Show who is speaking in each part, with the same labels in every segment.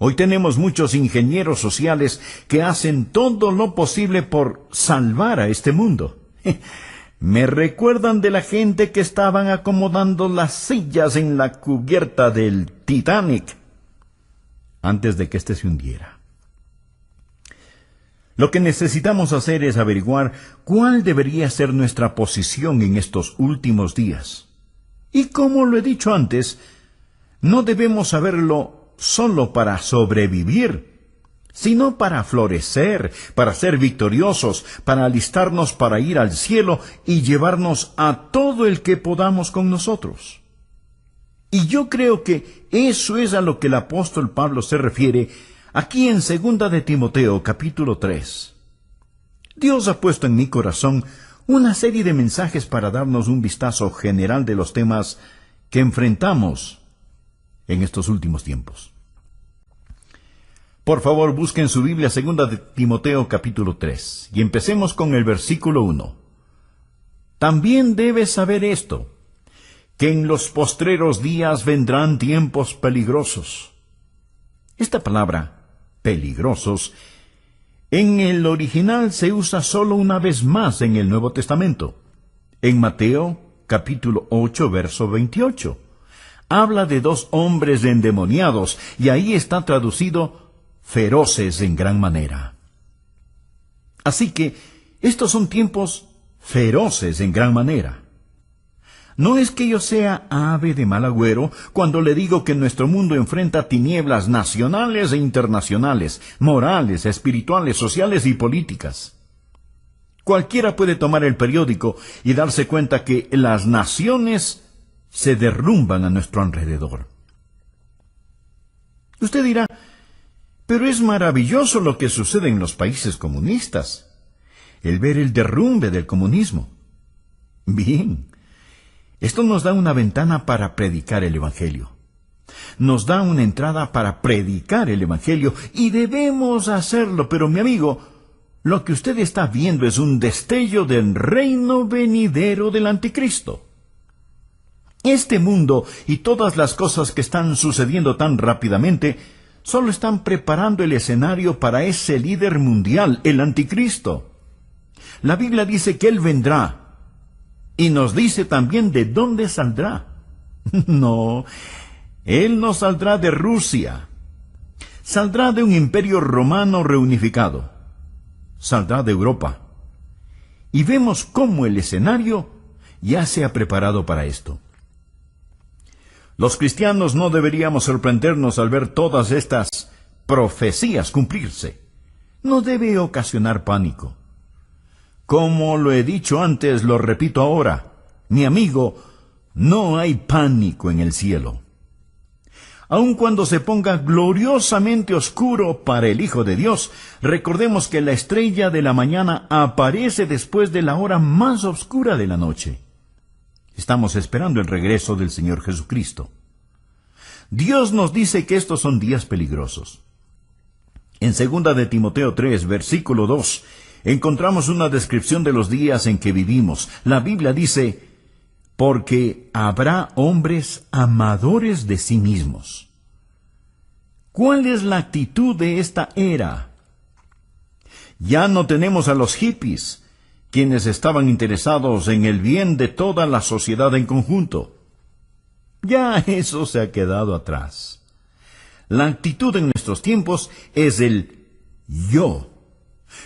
Speaker 1: Hoy tenemos muchos ingenieros sociales que hacen todo lo posible por salvar a este mundo. Me recuerdan de la gente que estaban acomodando las sillas en la cubierta del Titanic antes de que éste se hundiera. Lo que necesitamos hacer es averiguar cuál debería ser nuestra posición en estos últimos días. Y como lo he dicho antes, no debemos saberlo solo para sobrevivir, sino para florecer, para ser victoriosos, para alistarnos para ir al cielo y llevarnos a todo el que podamos con nosotros. Y yo creo que eso es a lo que el apóstol Pablo se refiere aquí en 2 de Timoteo, capítulo 3. Dios ha puesto en mi corazón una serie de mensajes para darnos un vistazo general de los temas que enfrentamos en estos últimos tiempos. Por favor, busquen su Biblia 2 de Timoteo capítulo 3 y empecemos con el versículo 1. También debes saber esto, que en los postreros días vendrán tiempos peligrosos. Esta palabra, peligrosos, en el original se usa solo una vez más en el Nuevo Testamento. En Mateo capítulo 8, verso 28. Habla de dos hombres endemoniados y ahí está traducido feroces en gran manera. Así que estos son tiempos feroces en gran manera. No es que yo sea ave de mal agüero cuando le digo que nuestro mundo enfrenta tinieblas nacionales e internacionales, morales, espirituales, sociales y políticas. Cualquiera puede tomar el periódico y darse cuenta que las naciones se derrumban a nuestro alrededor. Usted dirá, pero es maravilloso lo que sucede en los países comunistas, el ver el derrumbe del comunismo. Bien, esto nos da una ventana para predicar el Evangelio. Nos da una entrada para predicar el Evangelio y debemos hacerlo, pero mi amigo, lo que usted está viendo es un destello del reino venidero del Anticristo. Este mundo y todas las cosas que están sucediendo tan rápidamente solo están preparando el escenario para ese líder mundial, el Anticristo. La Biblia dice que Él vendrá, y nos dice también de dónde saldrá. No, Él no saldrá de Rusia. Saldrá de un imperio romano reunificado. Saldrá de Europa. Y vemos cómo el escenario ya se ha preparado para esto. Los cristianos no deberíamos sorprendernos al ver todas estas profecías cumplirse. No debe ocasionar pánico. Como lo he dicho antes, lo repito ahora. Mi amigo, no hay pánico en el cielo. Aun cuando se ponga gloriosamente oscuro para el Hijo de Dios, recordemos que la estrella de la mañana aparece después de la hora más oscura de la noche. Estamos esperando el regreso del Señor Jesucristo. Dios nos dice que estos son días peligrosos. En 2 de Timoteo 3, versículo 2, encontramos una descripción de los días en que vivimos. La Biblia dice, porque habrá hombres amadores de sí mismos. ¿Cuál es la actitud de esta era? Ya no tenemos a los hippies, quienes estaban interesados en el bien de toda la sociedad en conjunto. Ya eso se ha quedado atrás. La actitud en nuestros tiempos es el yo.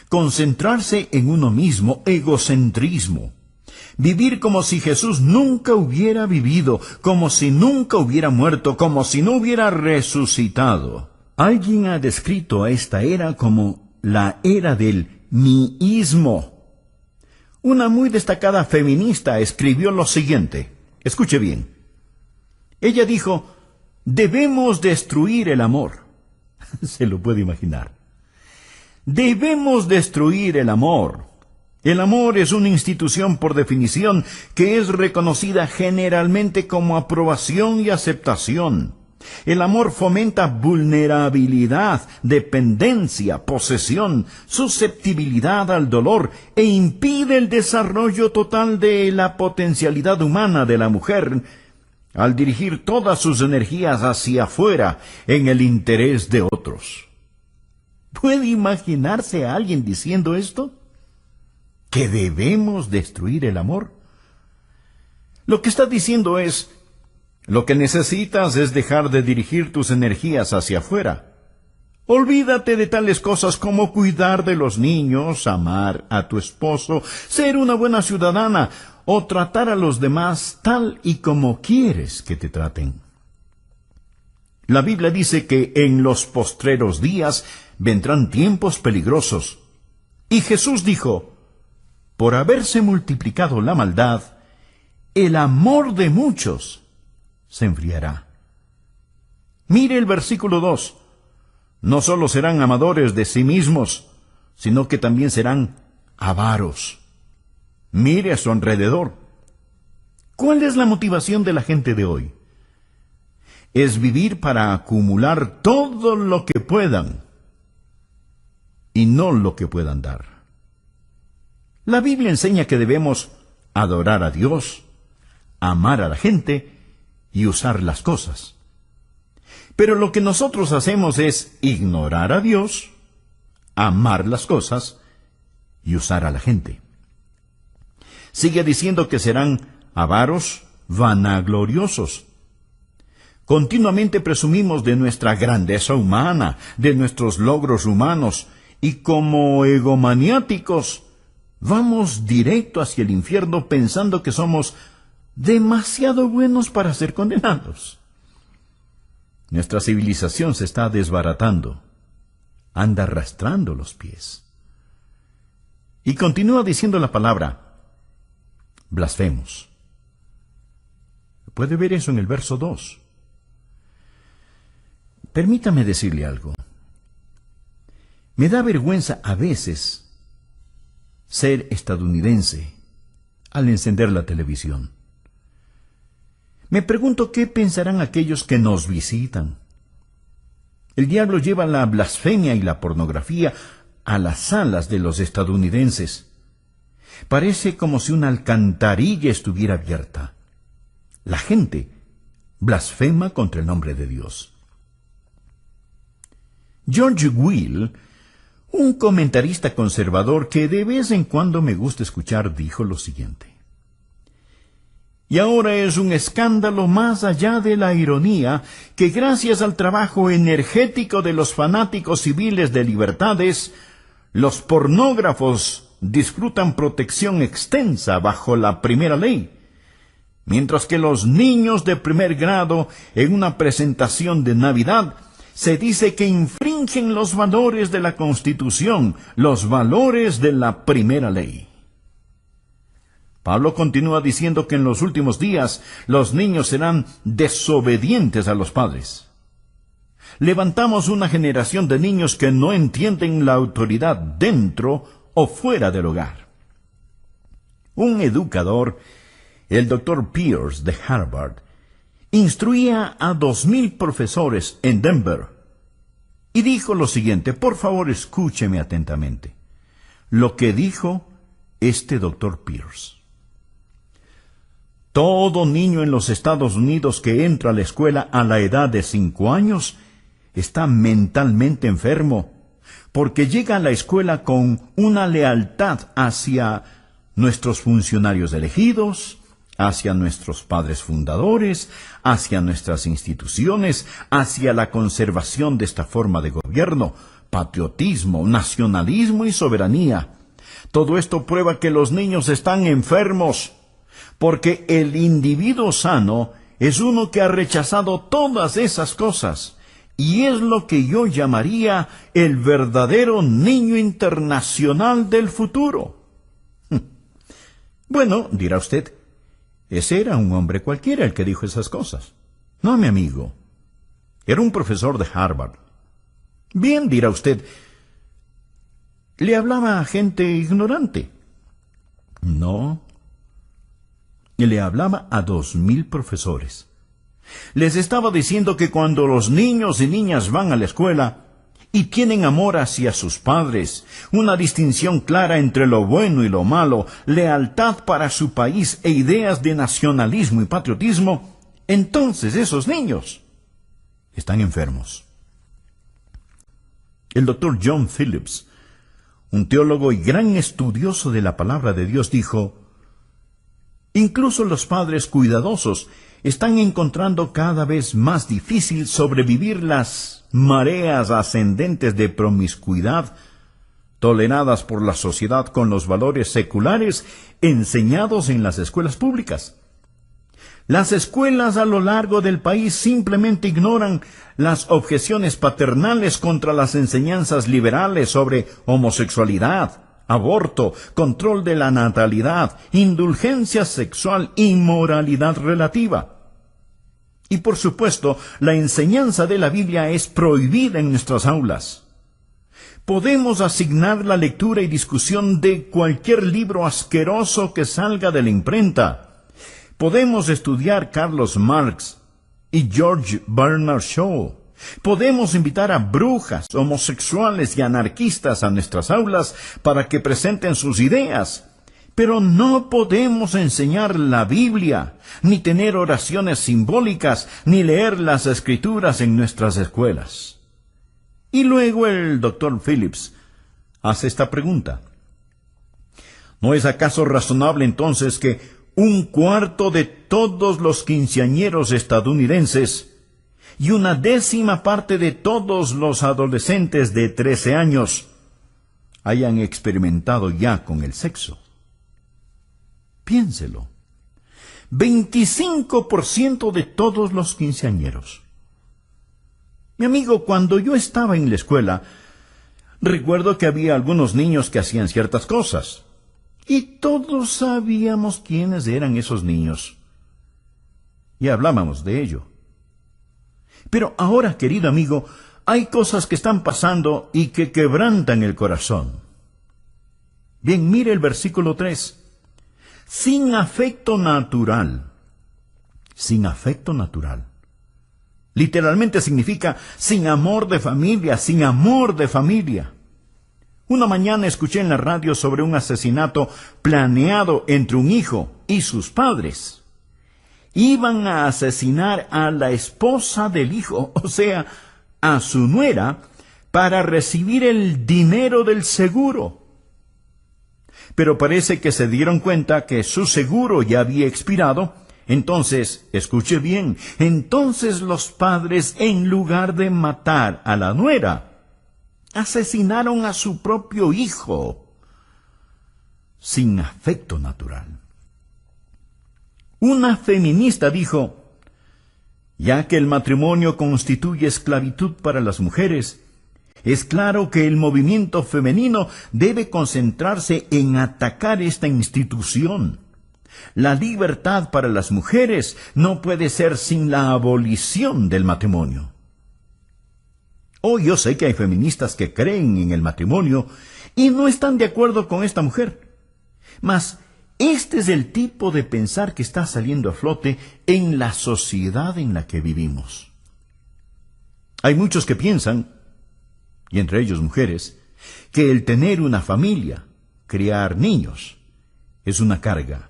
Speaker 1: Concentrarse en uno mismo, egocentrismo. Vivir como si Jesús nunca hubiera vivido, como si nunca hubiera muerto, como si no hubiera resucitado. Alguien ha descrito a esta era como la era del miísmo. Una muy destacada feminista escribió lo siguiente. Escuche bien. Ella dijo, debemos destruir el amor. Se lo puede imaginar. Debemos destruir el amor. El amor es una institución por definición que es reconocida generalmente como aprobación y aceptación. El amor fomenta vulnerabilidad, dependencia, posesión, susceptibilidad al dolor e impide el desarrollo total de la potencialidad humana de la mujer, al dirigir todas sus energías hacia afuera en el interés de otros. ¿Puede imaginarse a alguien diciendo esto? ¿Que debemos destruir el amor? Lo que está diciendo es, lo que necesitas es dejar de dirigir tus energías hacia afuera. Olvídate de tales cosas como cuidar de los niños, amar a tu esposo, ser una buena ciudadana o tratar a los demás tal y como quieres que te traten. La Biblia dice que en los postreros días vendrán tiempos peligrosos. Y Jesús dijo, por haberse multiplicado la maldad, el amor de muchos se enfriará. Mire el versículo 2. No solo serán amadores de sí mismos, sino que también serán avaros. Mire a su alrededor. ¿Cuál es la motivación de la gente de hoy? Es vivir para acumular todo lo que puedan y no lo que puedan dar. La Biblia enseña que debemos adorar a Dios, amar a la gente y usar las cosas. Pero lo que nosotros hacemos es ignorar a Dios, amar las cosas y usar a la gente. Sigue diciendo que serán avaros, vanagloriosos. Continuamente presumimos de nuestra grandeza humana, de nuestros logros humanos, y como egomaniáticos, vamos directo hacia el infierno pensando que somos demasiado buenos para ser condenados. Nuestra civilización se está desbaratando, anda arrastrando los pies. Y continúa diciendo la palabra, blasfemos. Puede ver eso en el verso 2. Permítame decirle algo. Me da vergüenza a veces ser estadounidense al encender la televisión. Me pregunto qué pensarán aquellos que nos visitan. El diablo lleva la blasfemia y la pornografía a las salas de los estadounidenses. Parece como si una alcantarilla estuviera abierta. La gente blasfema contra el nombre de Dios. George Will, un comentarista conservador que de vez en cuando me gusta escuchar, dijo lo siguiente. Y ahora es un escándalo más allá de la ironía que gracias al trabajo energético de los fanáticos civiles de libertades, los pornógrafos disfrutan protección extensa bajo la primera ley, mientras que los niños de primer grado en una presentación de Navidad se dice que infringen los valores de la Constitución, los valores de la primera ley. Pablo continúa diciendo que en los últimos días los niños serán desobedientes a los padres. Levantamos una generación de niños que no entienden la autoridad dentro o fuera del hogar. Un educador, el Dr. Pierce de Harvard, instruía a 2,000 profesores en Denver y dijo lo siguiente, por favor escúcheme atentamente, lo que dijo este Dr. Pierce. Todo niño en los Estados Unidos que entra a la escuela a la edad de 5 años está mentalmente enfermo, porque llega a la escuela con una lealtad hacia nuestros funcionarios elegidos, hacia nuestros padres fundadores, hacia nuestras instituciones, hacia la conservación de esta forma de gobierno, patriotismo, nacionalismo y soberanía. Todo esto prueba que los niños están enfermos, porque el individuo sano es uno que ha rechazado todas esas cosas, y es lo que yo llamaría el verdadero niño internacional del futuro. Bueno, dirá usted, ese era un hombre cualquiera el que dijo esas cosas. No, mi amigo, era un profesor de Harvard. Bien, dirá usted, le hablaba a gente ignorante. No, le hablaba a 2,000 profesores. Les estaba diciendo que cuando los niños y niñas van a la escuela y tienen amor hacia sus padres, una distinción clara entre lo bueno y lo malo, lealtad para su país e ideas de nacionalismo y patriotismo, entonces esos niños están enfermos. El doctor John Phillips, un teólogo y gran estudioso de la palabra de Dios, dijo: incluso los padres cuidadosos están encontrando cada vez más difícil sobrevivir las mareas ascendentes de promiscuidad toleradas por la sociedad con los valores seculares enseñados en las escuelas públicas. Las escuelas a lo largo del país simplemente ignoran las objeciones paternales contra las enseñanzas liberales sobre homosexualidad, aborto, control de la natalidad, indulgencia sexual y moralidad relativa. Y por supuesto, la enseñanza de la Biblia es prohibida en nuestras aulas. Podemos asignar la lectura y discusión de cualquier libro asqueroso que salga de la imprenta. Podemos estudiar Carlos Marx y George Bernard Shaw. Podemos invitar a brujas, homosexuales y anarquistas a nuestras aulas para que presenten sus ideas. Pero no podemos enseñar la Biblia, ni tener oraciones simbólicas, ni leer las Escrituras en nuestras escuelas. Y luego el doctor Phillips hace esta pregunta: ¿no es acaso razonable entonces que 1/4 de todos los quinceañeros estadounidenses y 1/10 parte de todos los adolescentes de 13 años hayan experimentado ya con el sexo? Piénselo. 25% de todos los quinceañeros. Mi amigo, cuando yo estaba en la escuela, recuerdo que había algunos niños que hacían ciertas cosas, y todos sabíamos quiénes eran esos niños. Y hablábamos de ello. Pero ahora, querido amigo, hay cosas que están pasando y que quebrantan el corazón. Bien, mire el versículo 3. Sin afecto natural. Sin afecto natural. Literalmente significa sin amor de familia, sin amor de familia. Una mañana escuché en la radio sobre un asesinato planeado entre un hijo y sus padres. Iban a asesinar a la esposa del hijo, o sea, a su nuera, para recibir el dinero del seguro. Pero parece que se dieron cuenta que su seguro ya había expirado. Entonces, escuche bien, entonces los padres, en lugar de matar a la nuera, asesinaron a su propio hijo, sin afecto natural. Una feminista dijo: ya que el matrimonio constituye esclavitud para las mujeres, es claro que el movimiento femenino debe concentrarse en atacar esta institución. La libertad para las mujeres no puede ser sin la abolición del matrimonio. Oh, yo sé que hay feministas que creen en el matrimonio y no están de acuerdo con esta mujer. Mas este es el tipo de pensar que está saliendo a flote en la sociedad en la que vivimos. Hay muchos que piensan, y entre ellos mujeres, que el tener una familia, criar niños, es una carga.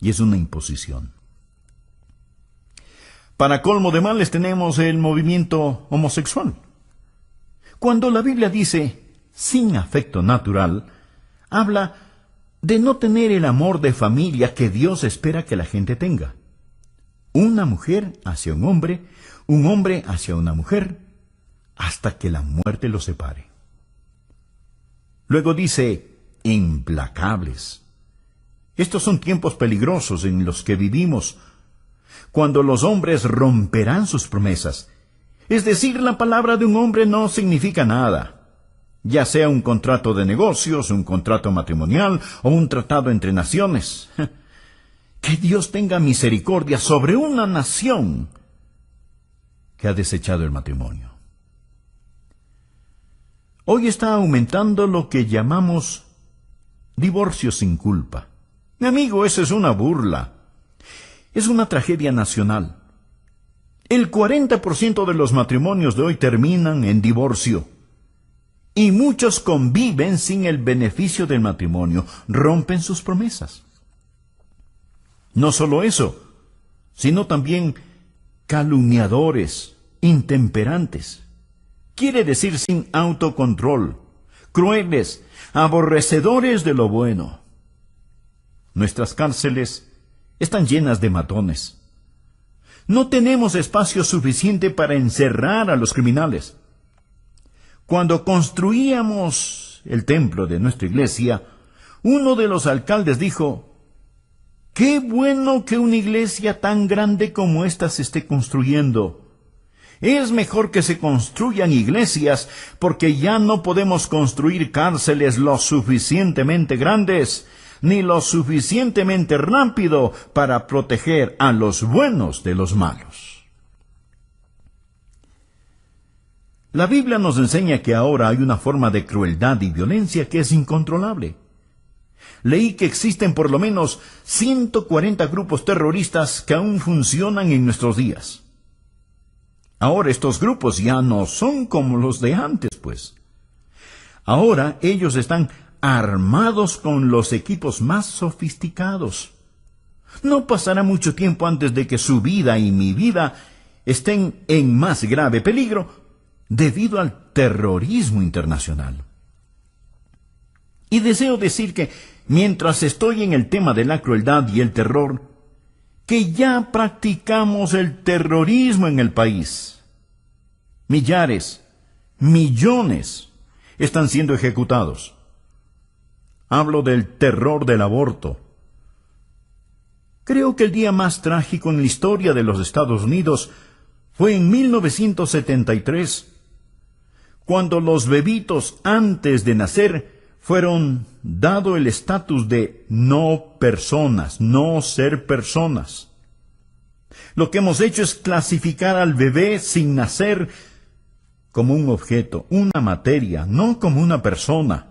Speaker 1: Y es una imposición. Para colmo de males tenemos el movimiento homosexual. Cuando la Biblia dice sin afecto natural, habla de no tener el amor de familia que Dios espera que la gente tenga. Una mujer hacia un hombre hacia una mujer, hasta que la muerte los separe. Luego dice implacables. Estos son tiempos peligrosos en los que vivimos, cuando los hombres romperán sus promesas. Es decir, la palabra de un hombre no significa nada, ya sea un contrato de negocios, un contrato matrimonial o un tratado entre naciones. Que Dios tenga misericordia sobre una nación que ha desechado el matrimonio. Hoy está aumentando lo que llamamos divorcio sin culpa. Mi amigo, eso es una burla. Es una tragedia nacional. El 40% de los matrimonios de hoy terminan en divorcio. Y muchos conviven sin el beneficio del matrimonio, rompen sus promesas. No solo eso, sino también calumniadores, intemperantes. Quiere decir sin autocontrol, crueles, aborrecedores de lo bueno. Nuestras cárceles están llenas de matones. No tenemos espacio suficiente para encerrar a los criminales. Cuando construíamos el templo de nuestra iglesia, uno de los alcaldes dijo: «Qué bueno que una iglesia tan grande como esta se esté construyendo. Es mejor que se construyan iglesias, porque ya no podemos construir cárceles lo suficientemente grandes, ni lo suficientemente rápido para proteger a los buenos de los malos». La Biblia nos enseña que ahora hay una forma de crueldad y violencia que es incontrolable. Leí que existen por lo menos 140 grupos terroristas que aún funcionan en nuestros días. Ahora estos grupos ya no son como los de antes, pues. Ahora ellos están armados con los equipos más sofisticados. No pasará mucho tiempo antes de que su vida y mi vida estén en más grave peligro debido al terrorismo internacional. Y deseo decir que mientras estoy en el tema de la crueldad y el terror, que ya practicamos el terrorismo en el país. Millares, millones están siendo ejecutados. Hablo del terror del aborto. Creo que el día más trágico en la historia de los Estados Unidos fue en 1973, cuando los bebitos antes de nacer fueron dado el estatus de no personas, no ser personas. Lo que hemos hecho es clasificar al bebé sin nacer como un objeto, una materia, no como una persona,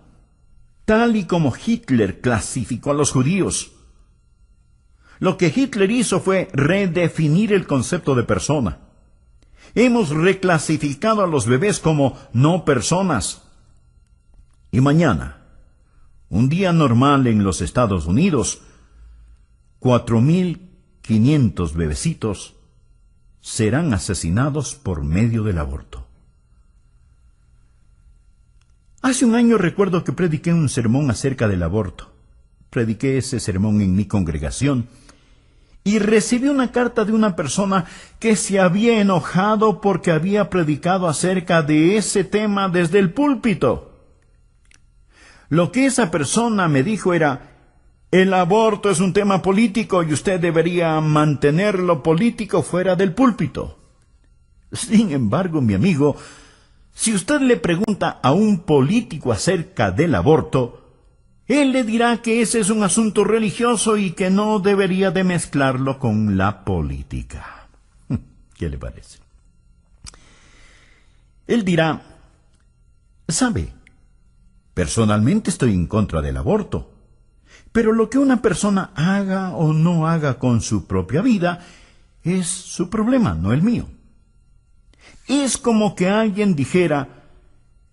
Speaker 1: tal y como Hitler clasificó a los judíos. Lo que Hitler hizo fue redefinir el concepto de persona. Hemos reclasificado a los bebés como no personas. Y mañana, un día normal en los Estados Unidos, 4.500 bebecitos serán asesinados por medio del aborto. Hace un año recuerdo que prediqué un sermón acerca del aborto. Prediqué ese sermón en mi congregación y recibí una carta de una persona que se había enojado porque había predicado acerca de ese tema desde el púlpito. Lo que esa persona me dijo era: el aborto es un tema político y usted debería mantener lo político fuera del púlpito. Sin embargo, mi amigo, si usted le pregunta a un político acerca del aborto, él le dirá que ese es un asunto religioso y que no debería de mezclarlo con la política. ¿Qué le parece? Él dirá: ¿sabe? Personalmente estoy en contra del aborto, pero lo que una persona haga o no haga con su propia vida es su problema, no el mío. Es como que alguien dijera: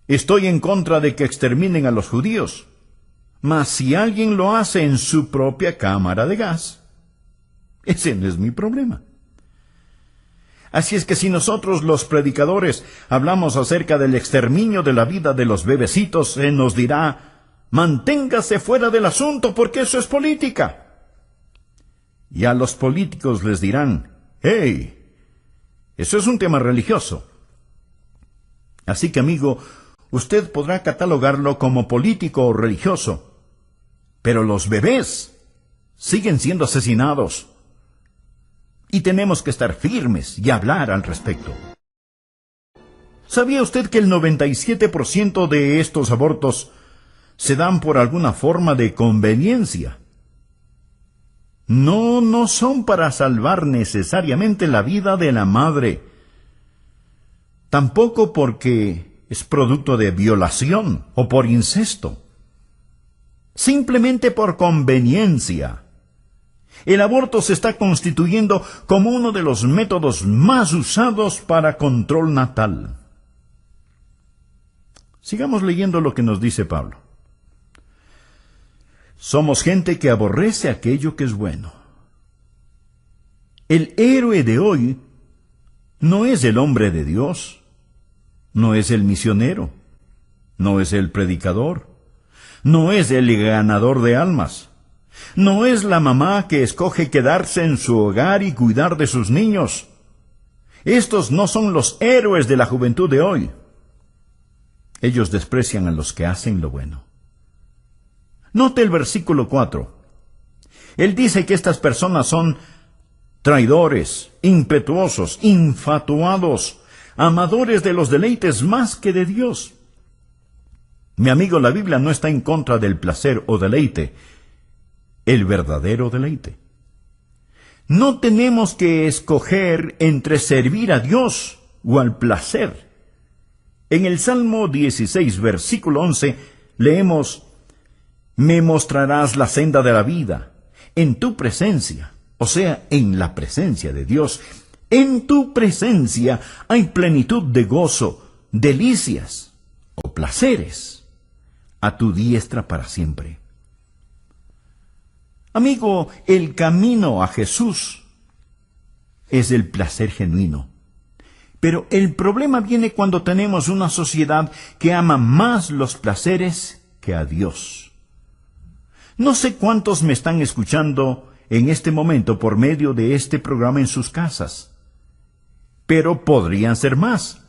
Speaker 1: estoy en contra de que exterminen a los judíos, mas si alguien lo hace en su propia cámara de gas, ese no es mi problema. Así es que si nosotros los predicadores hablamos acerca del exterminio de la vida de los bebecitos, se nos dirá: manténgase fuera del asunto porque eso es política. Y a los políticos les dirán: hey, eso es un tema religioso. Así que, amigo, usted podrá catalogarlo como político o religioso, pero los bebés siguen siendo asesinados. Y tenemos que estar firmes y hablar al respecto. ¿Sabía usted que el 97% de estos abortos se dan por alguna forma de conveniencia? No son para salvar necesariamente la vida de la madre. Tampoco porque es producto de violación o por incesto. Simplemente por conveniencia. El aborto se está constituyendo como uno de los métodos más usados para control natal. Sigamos leyendo lo que nos dice Pablo. Somos gente que aborrece aquello que es bueno. El héroe de hoy no es el hombre de Dios, no es el misionero, no es el predicador, no es el ganador de almas, no es la mamá que escoge quedarse en su hogar y cuidar de sus niños. Estos no son los héroes de la juventud de hoy. Ellos desprecian a los que hacen lo bueno. Note el versículo 4. Él dice que estas personas son traidores, impetuosos, infatuados, amadores de los deleites más que de Dios. Mi amigo, la Biblia no está en contra del placer o deleite, el verdadero deleite. No tenemos que escoger entre servir a Dios o al placer. En el Salmo 16, versículo 11, leemos: «Me mostrarás la senda de la vida, en tu presencia», o sea, en la presencia de Dios. En tu presencia hay plenitud de gozo, delicias o placeres, a tu diestra para siempre. Amigo, el camino a Jesús es el placer genuino. Pero el problema viene cuando tenemos una sociedad que ama más los placeres que a Dios. No sé cuántos me están escuchando en este momento por medio de este programa en sus casas, pero podrían ser más.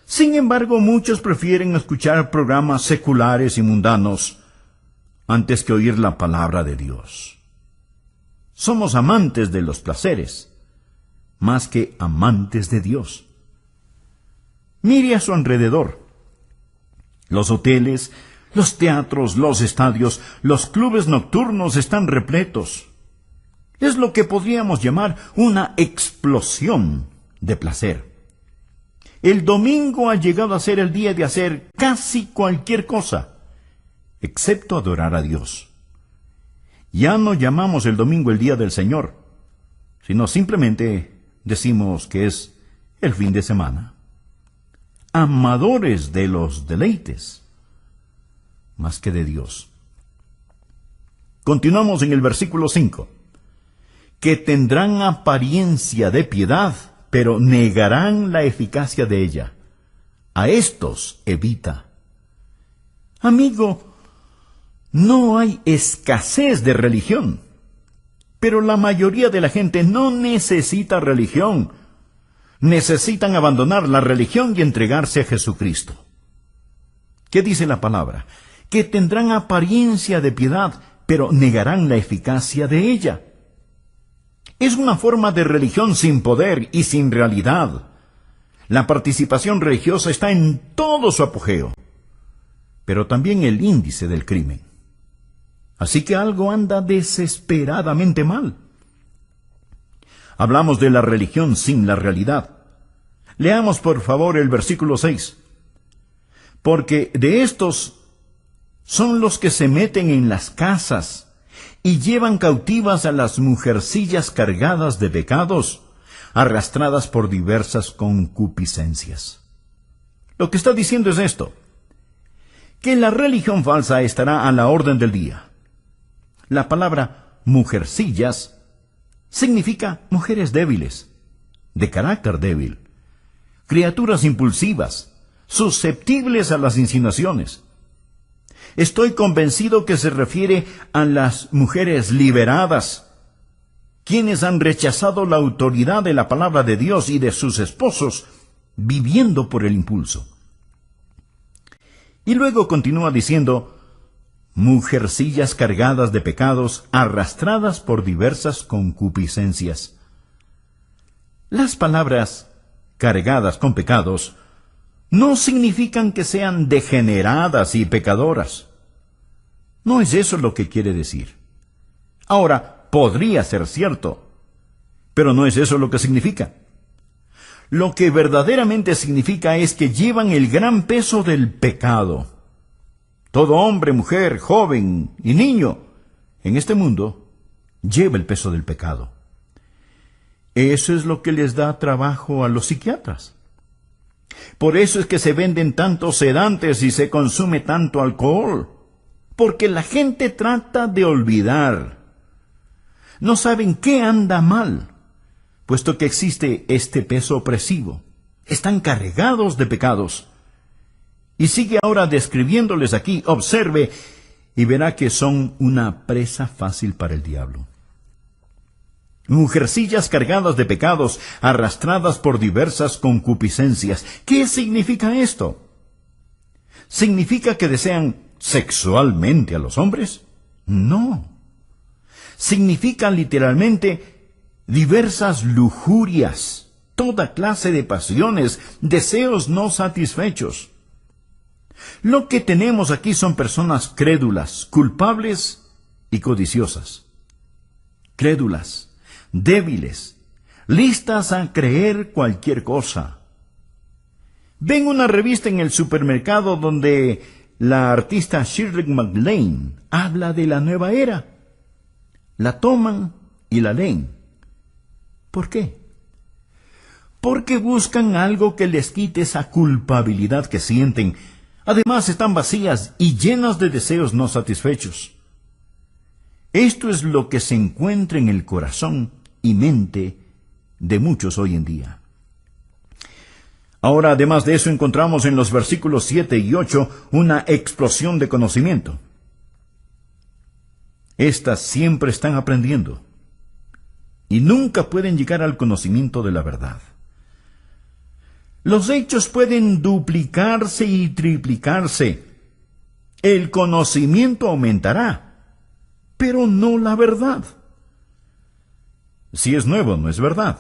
Speaker 1: Sin embargo, muchos prefieren escuchar programas seculares y mundanos antes que oír la palabra de Dios. Somos amantes de los placeres, más que amantes de Dios. Mire a su alrededor. Los hoteles, los teatros, los estadios, los clubes nocturnos están repletos. Es lo que podríamos llamar una explosión de placer. El domingo ha llegado a ser el día de hacer casi cualquier cosa, excepto adorar a Dios. Ya no llamamos el domingo el día del Señor, sino simplemente decimos que es el fin de semana. Amadores de los deleites, más que de Dios. Continuamos en el versículo 5. Que tendrán apariencia de piedad, pero negarán la eficacia de ella. A estos evita. Amigo, no hay escasez de religión, pero la mayoría de la gente no necesita religión. Necesitan abandonar la religión y entregarse a Jesucristo. ¿Qué dice la palabra? Que tendrán apariencia de piedad, pero negarán la eficacia de ella. Es una forma de religión sin poder y sin realidad. La participación religiosa está en todo su apogeo, pero también el índice del crimen. Así que algo anda desesperadamente mal. Hablamos de la religión sin la realidad. Leamos por favor el versículo 6. Porque de estos son los que se meten en las casas y llevan cautivas a las mujercillas cargadas de pecados, arrastradas por diversas concupiscencias. Lo que está diciendo es esto: que la religión falsa estará a la orden del día. La palabra mujercillas significa mujeres débiles, de carácter débil, criaturas impulsivas, susceptibles a las insinuaciones. Estoy convencido que se refiere a las mujeres liberadas, quienes han rechazado la autoridad de la palabra de Dios y de sus esposos, viviendo por el impulso. Y luego continúa diciendo: mujercillas cargadas de pecados, arrastradas por diversas concupiscencias. Las palabras cargadas con pecados no significan que sean degeneradas y pecadoras. No es eso lo que quiere decir. Ahora, podría ser cierto, pero no es eso lo que significa. Lo que verdaderamente significa es que llevan el gran peso del pecado. Todo hombre, mujer, joven y niño en este mundo lleva el peso del pecado. Eso es lo que les da trabajo a los psiquiatras. Por eso es que se venden tantos sedantes y se consume tanto alcohol, porque la gente trata de olvidar. No saben qué anda mal, puesto que existe este peso opresivo. Están cargados de pecados. Y sigue ahora describiéndoles aquí. Observe y verá que son una presa fácil para el diablo. Mujercillas cargadas de pecados, arrastradas por diversas concupiscencias. ¿Qué significa esto? ¿Significa que desean sexualmente a los hombres? No. Significa literalmente diversas lujurias, toda clase de pasiones, deseos no satisfechos. Lo que tenemos aquí son personas crédulas, culpables y codiciosas. Crédulas, débiles, listas a creer cualquier cosa. Ven una revista en el supermercado donde la artista Shirley MacLaine habla de la nueva era. La toman y la leen. ¿Por qué? Porque buscan algo que les quite esa culpabilidad que sienten. Además están vacías y llenas de deseos no satisfechos. Esto es lo que se encuentra en el corazón y mente de muchos hoy en día. Ahora, además de eso, encontramos en los versículos 7 y 8 una explosión de conocimiento. Estas siempre están aprendiendo y nunca pueden llegar al conocimiento de la verdad. Los hechos pueden duplicarse y triplicarse. El conocimiento aumentará, pero no la verdad. Si es nuevo, no es verdad.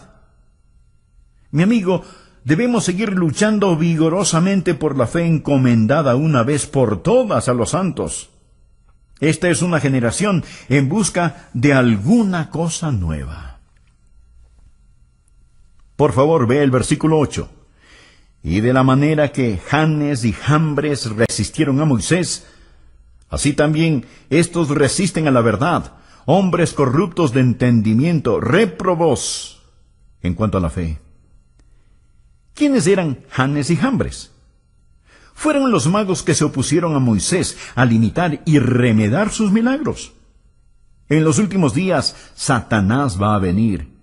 Speaker 1: Mi amigo, debemos seguir luchando vigorosamente por la fe encomendada una vez por todas a los santos. Esta es una generación en busca de alguna cosa nueva. Por favor, ve el versículo 8. Y de la manera que Janes y Jambres resistieron a Moisés, así también estos resisten a la verdad, hombres corruptos de entendimiento, réprobos en cuanto a la fe. ¿Quiénes eran Janes y Jambres? Fueron los magos que se opusieron a Moisés al imitar y remedar sus milagros. En los últimos días, Satanás va a venir.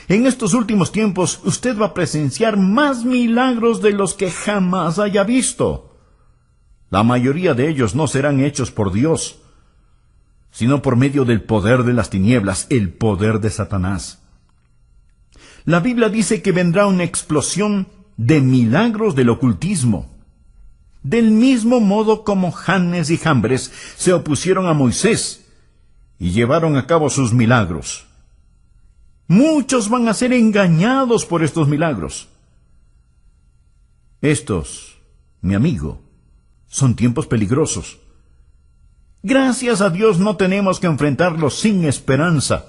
Speaker 1: En estos últimos tiempos, usted va a presenciar más milagros de los que jamás haya visto. La mayoría de ellos no serán hechos por Dios, sino por medio del poder de las tinieblas, el poder de Satanás. La Biblia dice que vendrá una explosión de milagros del ocultismo. Del mismo modo como Janes y Jambres se opusieron a Moisés y llevaron a cabo sus milagros. Muchos van a ser engañados por estos milagros. Estos, mi amigo, son tiempos peligrosos. Gracias a Dios no tenemos que enfrentarlos sin esperanza.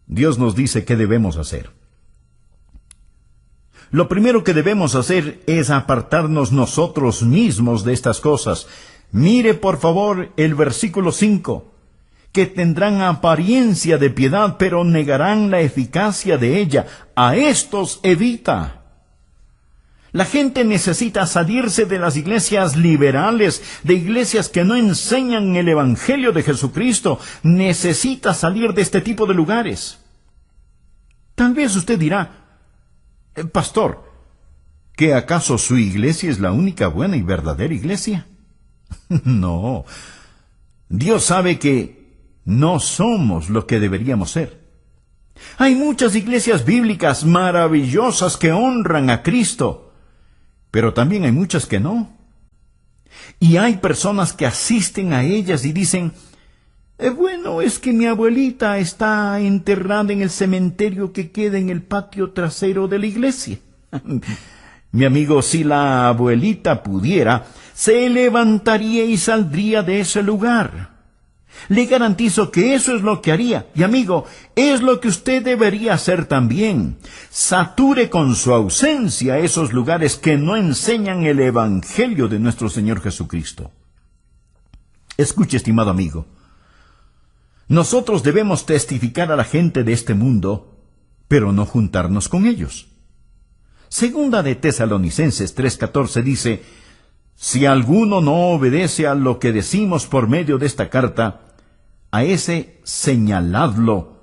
Speaker 1: Dios nos dice qué debemos hacer. Lo primero que debemos hacer es apartarnos nosotros mismos de estas cosas. Mire por favor el versículo 5. Que tendrán apariencia de piedad, pero negarán la eficacia de ella. A estos evita. La gente necesita salirse de las iglesias liberales, de iglesias que no enseñan el Evangelio de Jesucristo. Necesita salir de este tipo de lugares. Tal vez usted dirá, pastor, ¿que acaso su iglesia es la única buena y verdadera iglesia? No. Dios sabe que no somos lo que deberíamos ser. Hay muchas iglesias bíblicas maravillosas que honran a Cristo, pero también hay muchas que no. Y hay personas que asisten a ellas y dicen, bueno, es que mi abuelita está enterrada en el cementerio que queda en el patio trasero de la iglesia. Mi amigo, si la abuelita pudiera, se levantaría y saldría de ese lugar. Le garantizo que eso es lo que haría. Y amigo, es lo que usted debería hacer también. Sature con su ausencia esos lugares que no enseñan el Evangelio de nuestro Señor Jesucristo. Escuche, estimado amigo. Nosotros debemos testificar a la gente de este mundo, pero no juntarnos con ellos. Segunda de Tesalonicenses 3:14 dice, si alguno no obedece a lo que decimos por medio de esta carta, a ese señaladlo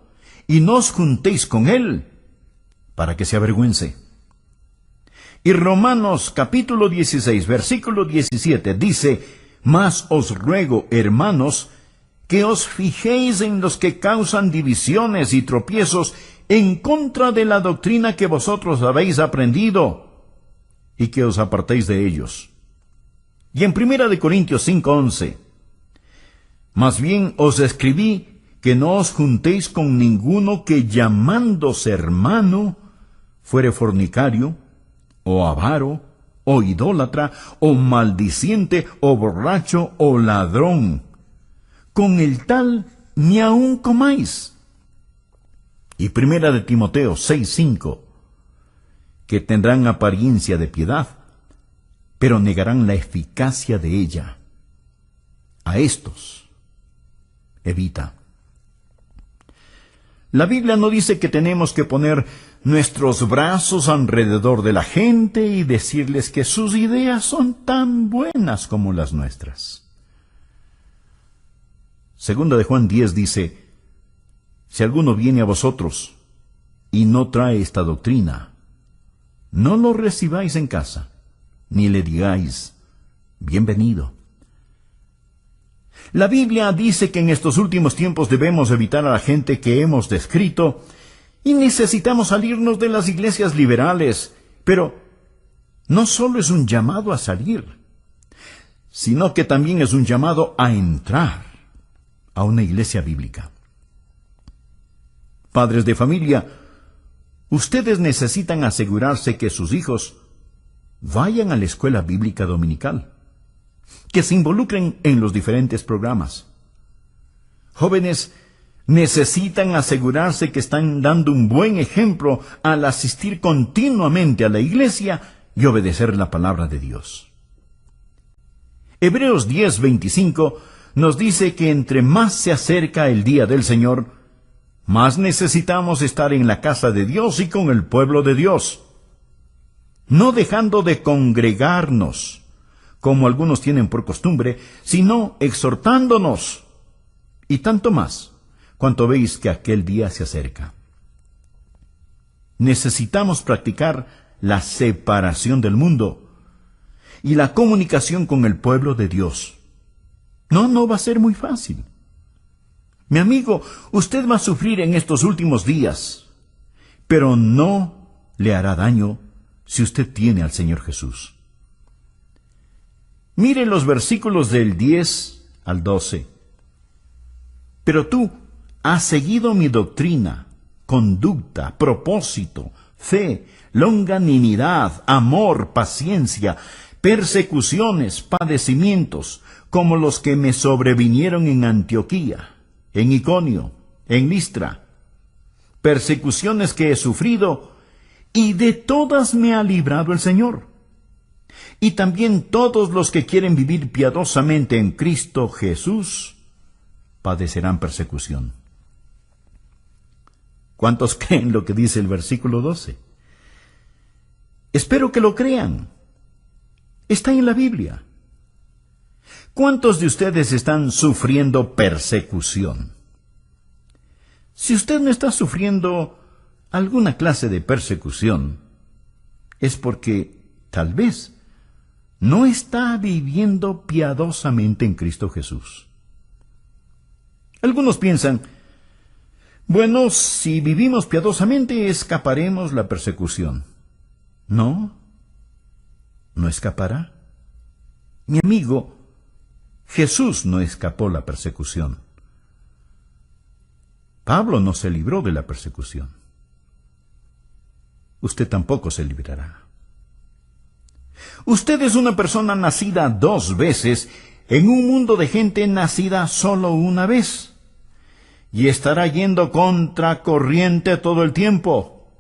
Speaker 1: y no os juntéis con él, para que se avergüence. Y Romanos capítulo 16, versículo 17 dice: Mas os ruego, hermanos, que os fijéis en los que causan divisiones y tropiezos en contra de la doctrina que vosotros habéis aprendido, y que os apartéis de ellos. Y en 1 Corintios 5:11, Más bien os escribí que no os juntéis con ninguno que llamándose hermano fuere fornicario, o avaro, o idólatra, o maldiciente, o borracho, o ladrón. Con el tal ni aun comáis. Y 1 Timoteo 6:5, que tendrán apariencia de piedad, pero negarán la eficacia de ella. A estos evita. La Biblia no dice que tenemos que poner nuestros brazos alrededor de la gente y decirles que sus ideas son tan buenas como las nuestras. Segunda de Juan 10 dice: Si alguno viene a vosotros y no trae esta doctrina, no lo recibáis en casa, ni le digáis: bienvenido. La Biblia dice que en estos últimos tiempos debemos evitar a la gente que hemos descrito y necesitamos salirnos de las iglesias liberales. Pero no solo es un llamado a salir, sino que también es un llamado a entrar a una iglesia bíblica. Padres de familia, ustedes necesitan asegurarse que sus hijos vayan a la escuela bíblica dominical, que se involucren en los diferentes programas. Jóvenes necesitan asegurarse que están dando un buen ejemplo al asistir continuamente a la iglesia y obedecer la palabra de Dios. Hebreos 10:25 nos dice que entre más se acerca el día del Señor, más necesitamos estar en la casa de Dios y con el pueblo de Dios, no dejando de congregarnos, como algunos tienen por costumbre, sino exhortándonos, y tanto más, cuanto veis que aquel día se acerca. Necesitamos practicar la separación del mundo y la comunicación con el pueblo de Dios. No va a ser muy fácil. Mi amigo, usted va a sufrir en estos últimos días, pero no le hará daño si usted tiene al Señor Jesús. Mire los versículos del 10 al 12. Pero tú has seguido mi doctrina, conducta, propósito, fe, longanimidad, amor, paciencia, persecuciones, padecimientos, como los que me sobrevinieron en Antioquía, en Iconio, en Listra, persecuciones que he sufrido, y de todas me ha librado el Señor. Y también todos los que quieren vivir piadosamente en Cristo Jesús padecerán persecución. ¿Cuántos creen lo que dice el versículo 12? Espero que lo crean. Está en la Biblia. ¿Cuántos de ustedes están sufriendo persecución? Si usted no está sufriendo alguna clase de persecución, es porque tal vez no está viviendo piadosamente en Cristo Jesús. Algunos piensan, bueno, si vivimos piadosamente escaparemos la persecución. No escapará. Mi amigo, Jesús no escapó la persecución. Pablo no se libró de la persecución. Usted tampoco se librará. Usted es una persona nacida 2 veces en un mundo de gente nacida solo una vez, y estará yendo contra corriente todo el tiempo.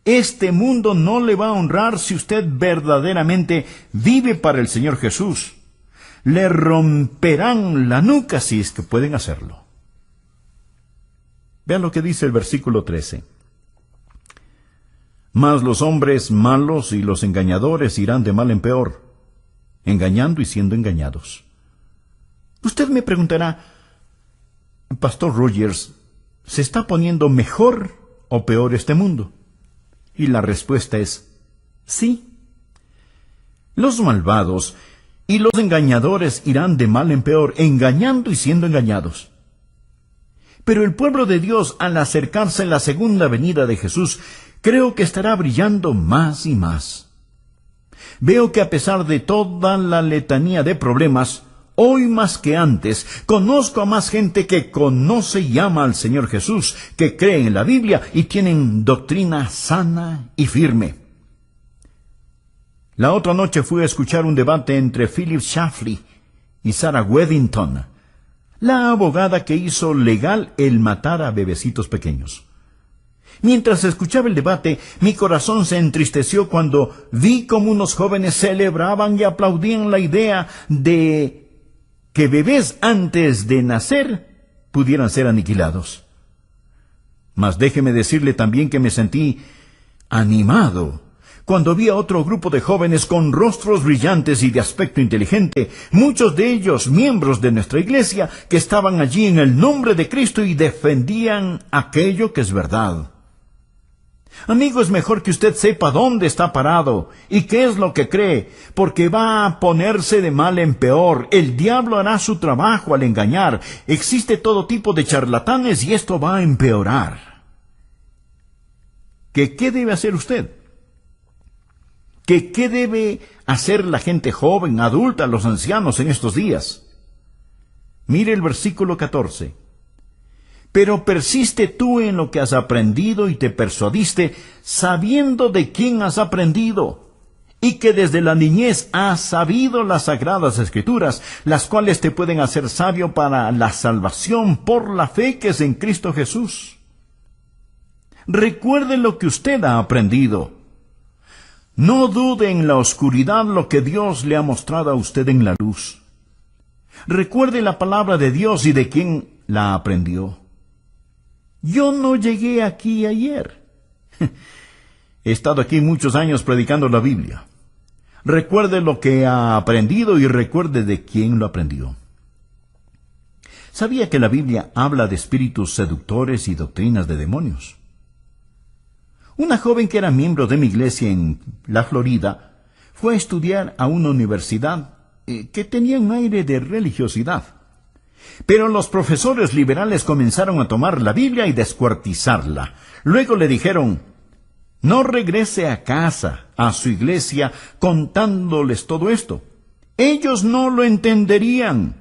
Speaker 1: Este mundo no le va a honrar si usted verdaderamente vive para el Señor Jesús. Le romperán la nuca si es que pueden hacerlo. Vean lo que dice el versículo 13. Mas los hombres malos y los engañadores irán de mal en peor, engañando y siendo engañados. Usted me preguntará, Pastor Rogers, ¿se está poniendo mejor o peor este mundo? Y la respuesta es sí. Los malvados y los engañadores irán de mal en peor, engañando y siendo engañados. Pero el pueblo de Dios, al acercarse a la segunda venida de Jesús, creo que estará brillando más y más. Veo que a pesar de toda la letanía de problemas, hoy más que antes, conozco a más gente que conoce y ama al Señor Jesús, que cree en la Biblia y tienen doctrina sana y firme. La otra noche fui a escuchar un debate entre Philip Shafley y Sarah Weddington, la abogada que hizo legal el matar a bebecitos pequeños. Mientras escuchaba el debate, mi corazón se entristeció cuando vi cómo unos jóvenes celebraban y aplaudían la idea de que bebés antes de nacer pudieran ser aniquilados. Mas déjeme decirle también que me sentí animado cuando vi a otro grupo de jóvenes con rostros brillantes y de aspecto inteligente, muchos de ellos miembros de nuestra iglesia, que estaban allí en el nombre de Cristo y defendían aquello que es verdad. Amigo, es mejor que usted sepa dónde está parado y qué es lo que cree, porque va a ponerse de mal en peor. El diablo hará su trabajo al engañar. Existe todo tipo de charlatanes y esto va a empeorar. ¿Qué debe hacer usted? ¿Qué debe hacer la gente joven, adulta, los ancianos en estos días? Mire el versículo 14. Pero persiste tú en lo que has aprendido y te persuadiste, sabiendo de quién has aprendido, y que desde la niñez has sabido las sagradas Escrituras, las cuales te pueden hacer sabio para la salvación por la fe que es en Cristo Jesús. Recuerde lo que usted ha aprendido. No dude en la oscuridad lo que Dios le ha mostrado a usted en la luz. Recuerde la palabra de Dios y de quién la aprendió. Yo no llegué aquí ayer. He estado aquí muchos años predicando la Biblia. Recuerde lo que ha aprendido y recuerde de quién lo aprendió. ¿Sabía que la Biblia habla de espíritus seductores y doctrinas de demonios? Una joven que era miembro de mi iglesia en la Florida fue a estudiar a una universidad que tenía un aire de religiosidad. Pero los profesores liberales comenzaron a tomar la Biblia y descuartizarla. Luego le dijeron, no regrese a casa, a su iglesia, contándoles todo esto. Ellos no lo entenderían.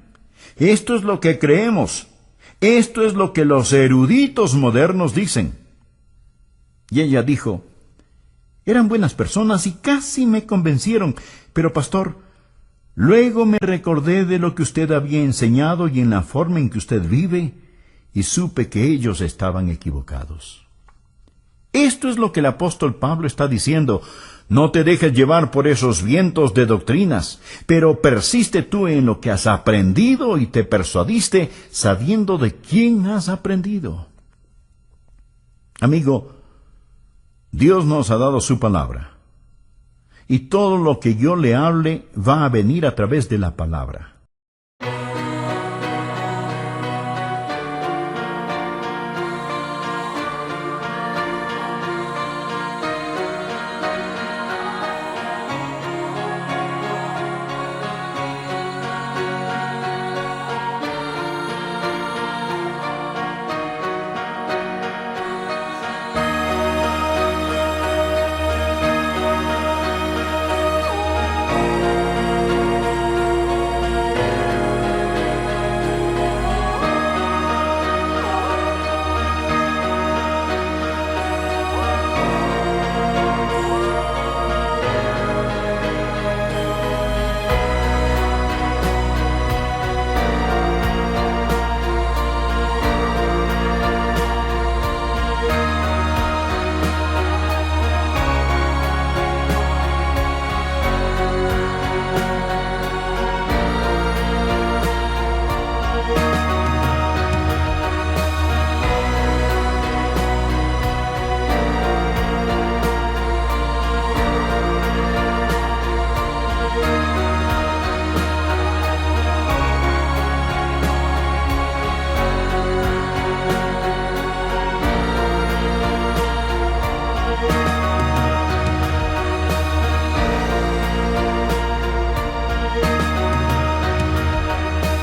Speaker 1: Esto es lo que creemos. Esto es lo que los eruditos modernos dicen. Y ella dijo, eran buenas personas y casi me convencieron, pero pastor, luego me recordé de lo que usted había enseñado y en la forma en que usted vive, y supe que ellos estaban equivocados. Esto es lo que el apóstol Pablo está diciendo. No te dejes llevar por esos vientos de doctrinas, pero persiste tú en lo que has aprendido y te persuadiste, sabiendo de quién has aprendido. Amigo, Dios nos ha dado su palabra, y todo lo que yo le hable va a venir a través de la palabra.